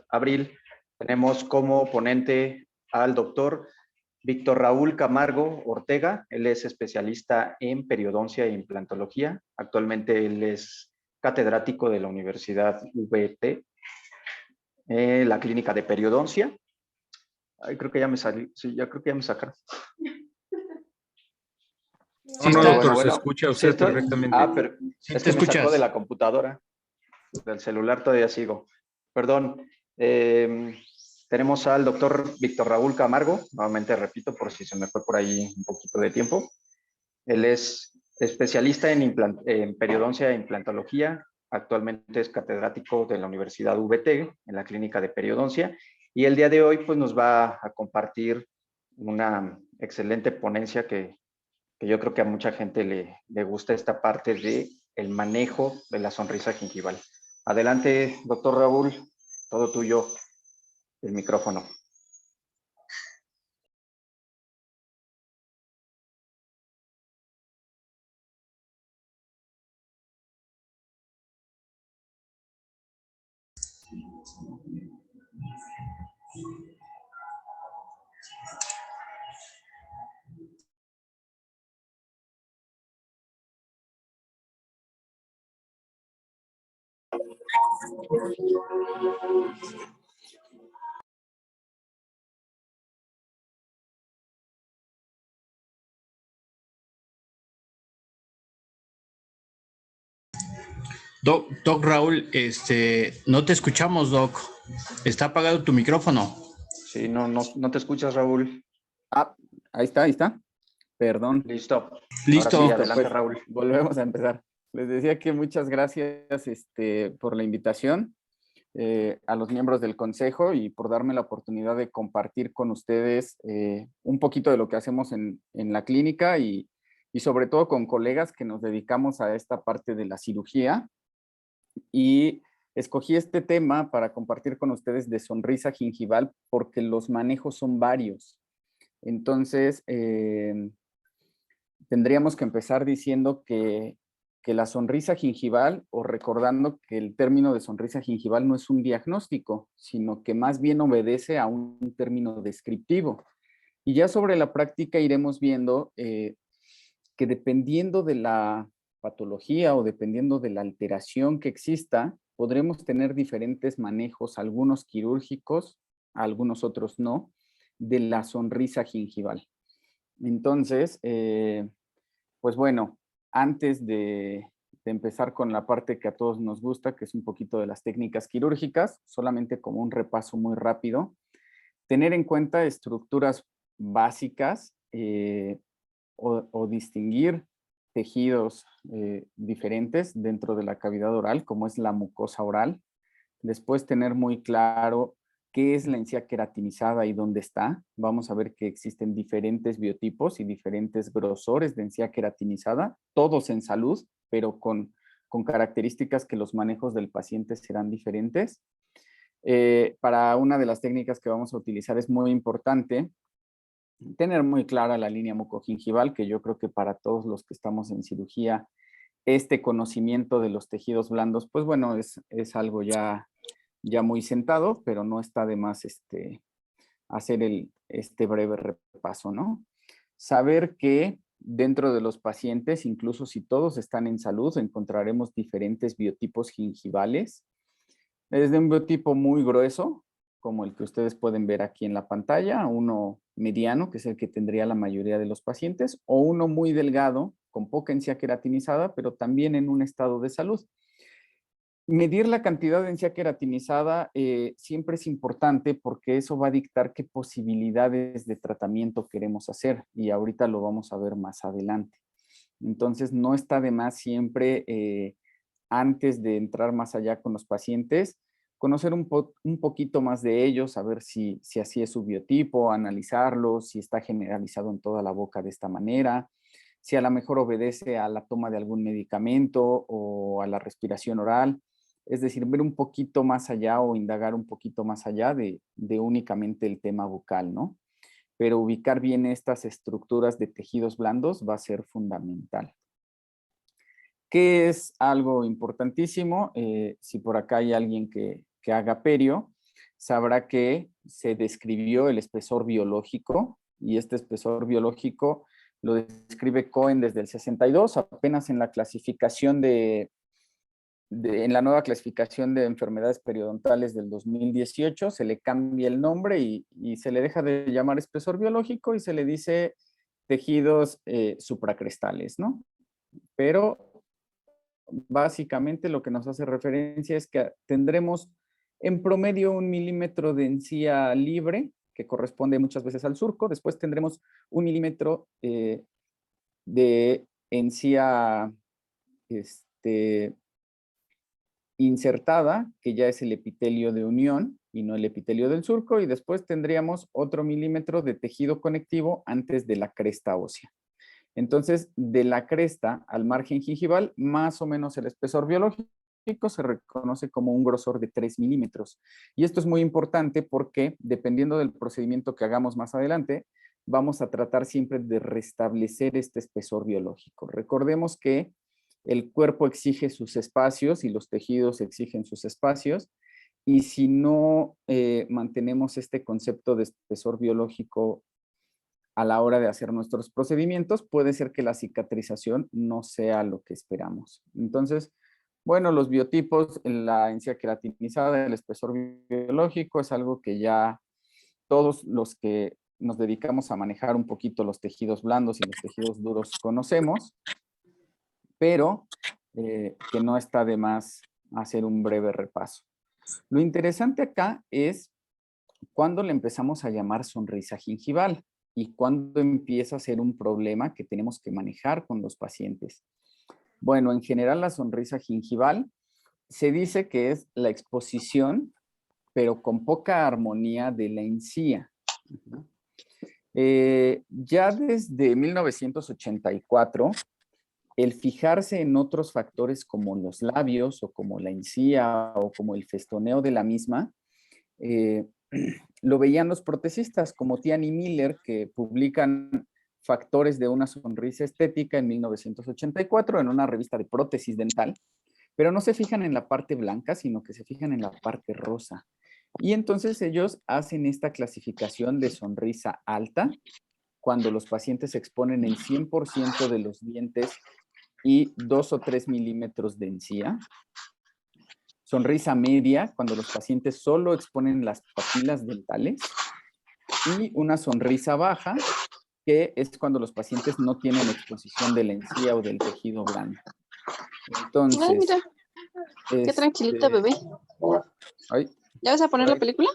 abril, tenemos como ponente al doctor Víctor Raúl Camargo Ortega. Él es especialista en periodoncia e implantología. Actualmente él es catedrático de la Universidad VT, la clínica de periodoncia. Ay, creo que ya me salí. Sí, ya creo que ya me sacaron. Sí, no, doctor, se escucha usted ¿sí perfectamente. Pero sí, es te que me escuchas. sacó de la computadora, del celular todavía sigo. Perdón. Tenemos al doctor Víctor Raúl Camargo, nuevamente repito por si se me fue por ahí un poquito de tiempo. Él es especialista en periodoncia e implantología. Actualmente es catedrático de la Universidad VT en la clínica de periodoncia. Y el día de hoy pues, nos va a compartir una excelente ponencia que yo creo que a mucha gente le gusta esta parte del manejo de la sonrisa gingival. Adelante, doctor Raúl, todo tuyo, el micrófono. Doc Raúl, no te escuchamos, Doc. Está apagado tu micrófono. Sí, no te escuchas, Raúl. Ah, ahí está. Perdón. Listo. Listo. Ahora sí, adelante, Pues, Raúl. volvemos a empezar. Les decía que muchas gracias por la invitación a los miembros del consejo y por darme la oportunidad de compartir con ustedes un poquito de lo que hacemos en la clínica y sobre todo con colegas que nos dedicamos a esta parte de la cirugía. Y escogí este tema para compartir con ustedes de sonrisa gingival porque los manejos son varios. Entonces, tendríamos que empezar diciendo que la sonrisa gingival, o recordando que el término de sonrisa gingival no es un diagnóstico, sino que más bien obedece a un término descriptivo. Y ya sobre la práctica iremos viendo que dependiendo de la patología o dependiendo de la alteración que exista, podremos tener diferentes manejos, algunos quirúrgicos, algunos otros no, de la sonrisa gingival. Entonces, pues bueno, antes de empezar con la parte que a todos nos gusta, que es un poquito de las técnicas quirúrgicas, solamente como un repaso muy rápido, tener en cuenta estructuras básicas o distinguir tejidos diferentes dentro de la cavidad oral, como es la mucosa oral. Después tener muy claro qué es la encía queratinizada y dónde está. Vamos a ver que existen diferentes biotipos y diferentes grosores de encía queratinizada, todos en salud, pero con características que los manejos del paciente serán diferentes. Para una de las técnicas que vamos a utilizar es muy importante tener muy clara la línea mucogingival, que yo creo que para todos los que estamos en cirugía, este conocimiento de los tejidos blandos, pues bueno, es algo ya muy sentado, pero no está de más hacer este breve repaso, ¿no? Saber que dentro de los pacientes, incluso si todos están en salud, encontraremos diferentes biotipos gingivales, desde un biotipo muy grueso, como el que ustedes pueden ver aquí en la pantalla, uno mediano, que es el que tendría la mayoría de los pacientes, o uno muy delgado, con poca encía queratinizada, pero también en un estado de salud. Medir la cantidad de encía queratinizada siempre es importante porque eso va a dictar qué posibilidades de tratamiento queremos hacer y ahorita lo vamos a ver más adelante. Entonces no está de más siempre, antes de entrar más allá con los pacientes, conocer un poquito más de ellos, saber si así es su biotipo, analizarlo, si está generalizado en toda la boca de esta manera, si a lo mejor obedece a la toma de algún medicamento o a la respiración oral. Es decir, ver un poquito más allá o indagar un poquito más allá de únicamente el tema bucal, ¿no? Pero ubicar bien estas estructuras de tejidos blandos va a ser fundamental. ¿Qué es algo importantísimo? Si por acá hay alguien que haga perio, sabrá que se describió el espesor biológico, y este espesor biológico lo describe Cohen desde el 62, apenas en la clasificación en la nueva clasificación de enfermedades periodontales del 2018, se le cambia el nombre y se le deja de llamar espesor biológico y se le dice tejidos supracrestales, ¿no? Pero básicamente lo que nos hace referencia es que tendremos en promedio 1 milímetro de encía libre, que corresponde muchas veces al surco. Después tendremos 1 milímetro de encía insertada, que ya es el epitelio de unión y no el epitelio del surco. Y después tendríamos otro milímetro de tejido conectivo antes de la cresta ósea. Entonces, de la cresta al margen gingival, más o menos el espesor biológico se reconoce como un grosor de 3 milímetros. Y esto es muy importante porque, dependiendo del procedimiento que hagamos más adelante, vamos a tratar siempre de restablecer este espesor biológico. Recordemos que el cuerpo exige sus espacios y los tejidos exigen sus espacios. Y si no mantenemos este concepto de espesor biológico a la hora de hacer nuestros procedimientos, puede ser que la cicatrización no sea lo que esperamos. Entonces, bueno, los biotipos, la encía queratinizada, el espesor biológico es algo que ya todos los que nos dedicamos a manejar un poquito los tejidos blandos y los tejidos duros conocemos, pero que no está de más hacer un breve repaso. Lo interesante acá es cuando le empezamos a llamar sonrisa gingival y cuando empieza a ser un problema que tenemos que manejar con los pacientes. Bueno, en general la sonrisa gingival se dice que es la exposición, pero con poca armonía de la encía. Ya desde 1984, el fijarse en otros factores como los labios o como la encía o como el festoneo de la misma, lo veían los protecistas como Tian y Miller, que publican Factores de una sonrisa estética en 1984 en una revista de prótesis dental, pero no se fijan en la parte blanca, sino que se fijan en la parte rosa. Y entonces ellos hacen esta clasificación de sonrisa alta cuando los pacientes exponen el 100% de los dientes y 2 o 3 milímetros de encía. Sonrisa media, cuando los pacientes solo exponen las papilas dentales. Y una sonrisa baja, que es cuando los pacientes no tienen exposición de la encía o del tejido blando. Entonces... Ay, mira, qué tranquilita, bebé. Ay, ¿Ya vas a poner la película?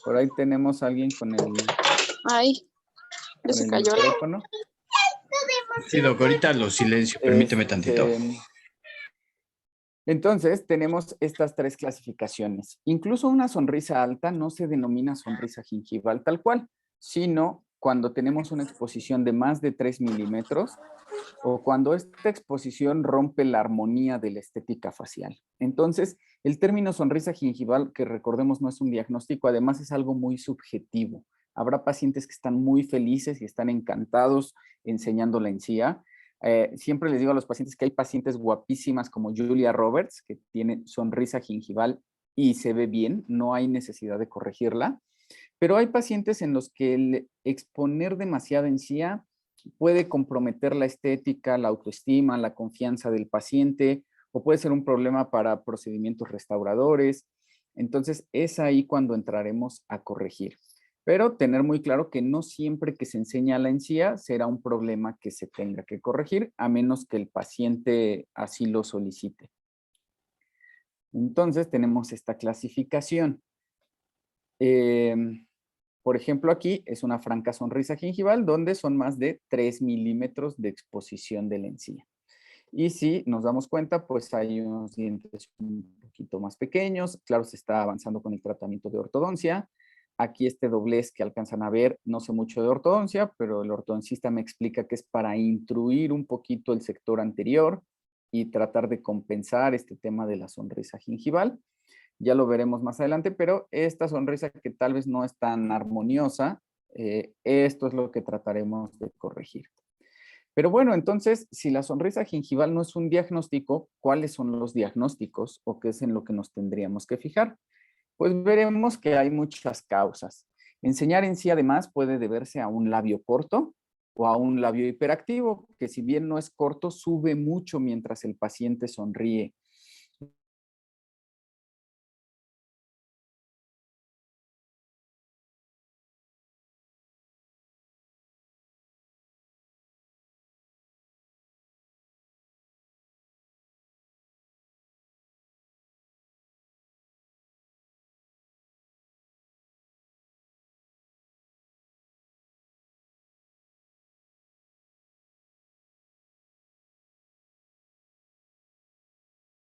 por ahí tenemos a alguien con el... Ay, ya se cayó. Micrófono. Sí, Doc, ahorita lo silencio, permíteme tantito. Entonces, tenemos estas 3 clasificaciones. Incluso una sonrisa alta no se denomina sonrisa gingival tal cual, sino cuando tenemos una exposición de más de 3 milímetros o cuando esta exposición rompe la armonía de la estética facial. Entonces, el término sonrisa gingival, que recordemos no es un diagnóstico, además es algo muy subjetivo. Habrá pacientes que están muy felices y están encantados enseñando la encía. Siempre les digo a los pacientes que hay pacientes guapísimas como Julia Roberts, que tiene sonrisa gingival y se ve bien, no hay necesidad de corregirla. Pero hay pacientes en los que el exponer demasiada encía puede comprometer la estética, la autoestima, la confianza del paciente, o puede ser un problema para procedimientos restauradores. Entonces, es ahí cuando entraremos a corregir. Pero tener muy claro que no siempre que se enseña la encía será un problema que se tenga que corregir, a menos que el paciente así lo solicite. Entonces, tenemos esta clasificación. Por ejemplo, aquí es una franca sonrisa gingival donde son más de 3 milímetros de exposición de la encía. Y si nos damos cuenta, pues hay unos dientes un poquito más pequeños. Claro, se está avanzando con el tratamiento de ortodoncia. Aquí este doblez que alcanzan a ver, no sé mucho de ortodoncia, pero el ortodoncista me explica que es para intruir un poquito el sector anterior y tratar de compensar este tema de la sonrisa gingival. Ya lo veremos más adelante, pero esta sonrisa que tal vez no es tan armoniosa, esto es lo que trataremos de corregir. Pero bueno, entonces, si la sonrisa gingival no es un diagnóstico, ¿cuáles son los diagnósticos o qué es en lo que nos tendríamos que fijar? Pues veremos que hay muchas causas. Enseñar en sí, además, puede deberse a un labio corto o a un labio hiperactivo, que si bien no es corto, sube mucho mientras el paciente sonríe.